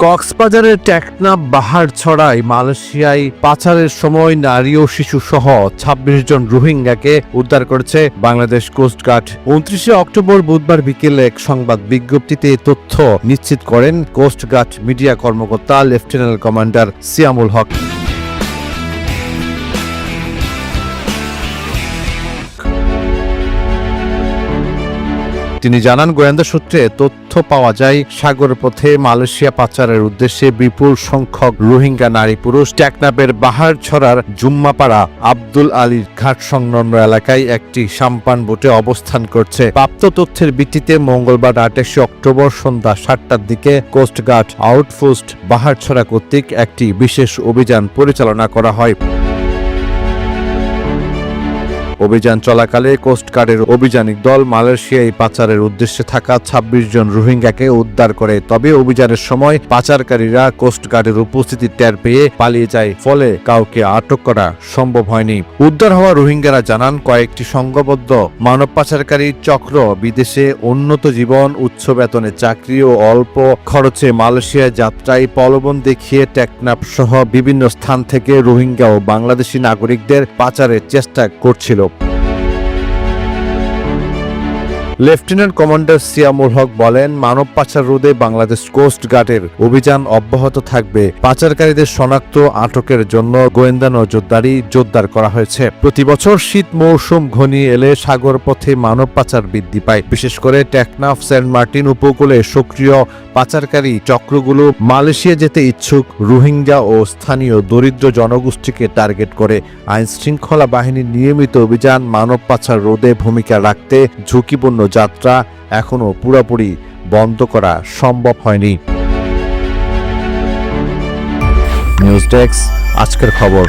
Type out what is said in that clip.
কক্সবাজারের টেকনাফ বাহারছড়ায় মালয়েশিয়ায় পাচারের সময় নারী ও শিশু সহ ২৬ জন রোহিঙ্গাকে উদ্ধার করেছে বাংলাদেশ কোস্টগার্ড। ২৯ অক্টোবর বুধবার বিকেলে এক সংবাদ বিজ্ঞপ্তিতে তথ্য নিশ্চিত করেন কোস্টগার্ড মিডিয়া কর্মকর্তা লেফটেন্যান্ট কমান্ডার সিয়ামুল হক। তিনি জানান, গোয়েন্দা সূত্রে তথ্য পাওয়া যায় সাগর পথে মালয়েশিয়া পাচারের উদ্দেশ্যে বিপুল সংখ্যক রোহিঙ্গা নারী পুরুষ টেকনাফের বাহারছড়ার জুম্মাপাড়া আব্দুল আলীর ঘাট সংলগ্ন এলাকায় একটি সাম্পান বোটে অবস্থান করছে। প্রাপ্ত তথ্যের ভিত্তিতে মঙ্গলবার ২৮ অক্টোবর সন্ধ্যা ৭টার দিকে কোস্টগার্ড আউটপোস্ট বাহারছড়া কর্তৃক একটি বিশেষ অভিযান পরিচালনা করা হয়। অভিযান চলাকালে কোস্টগার্ডের অভিযানিক দল মালয়েশিয়ায় পাচারের উদ্দেশ্যে থাকা ২৬ জন রোহিঙ্গাকে উদ্ধার করে। তবে অভিযানের সময় পাচারকারীরা কোস্টগার্ডের উপস্থিতি টের পেয়ে পালিয়ে যায়, ফলে কাউকে আটক করা সম্ভব হয়নি। উদ্ধার হওয়া রোহিঙ্গারা জানান, কয়েকটি সংঘবদ্ধ মানব পাচারকারী চক্র বিদেশে উন্নত জীবন, উচ্চ বেতনে চাকরি ও অল্প খরচে মালয়েশিয়ায় যাত্রায় প্রলোভন দেখিয়ে টেকনাফ সহ বিভিন্ন স্থান থেকে রোহিঙ্গা ও বাংলাদেশি নাগরিকদের পাচারের চেষ্টা করছিল। লেফটেন্যান্ট কমান্ডার সিয়ামুল হক বলেন, মানব পাচার রোধে বাংলাদেশ কোস্টগার্ডের অভিযান অব্যাহত থাকবে। পাচারকারীদের শনাক্ত আটকের জন্য গোয়েন্দা নজরদারি জোরদার করা হয়েছে। প্রতি বছর শীত মৌসুম ঘনিয়ে এলে সাগর পথে মানব পাচার বৃদ্ধি পায়। বিশেষ করে টেকনাফ সেন্ট মার্টিন উপকূলে সক্রিয় পাচারকারী চক্রগুলো মালয়েশিয়া যেতে ইচ্ছুক রোহিঙ্গা ও স্থানীয় দরিদ্র জনগোষ্ঠীকে টার্গেট করে। আইন শৃঙ্খলা বাহিনীর নিয়মিত অভিযান মানব পাচার রোধে ভূমিকা রাখতে ঝুঁকিপূর্ণ যাত্রা এখনো পুরোপুরি বন্ধ করা সম্ভব হয়নি। নিউজ ডেস্ক, আজকের খবর।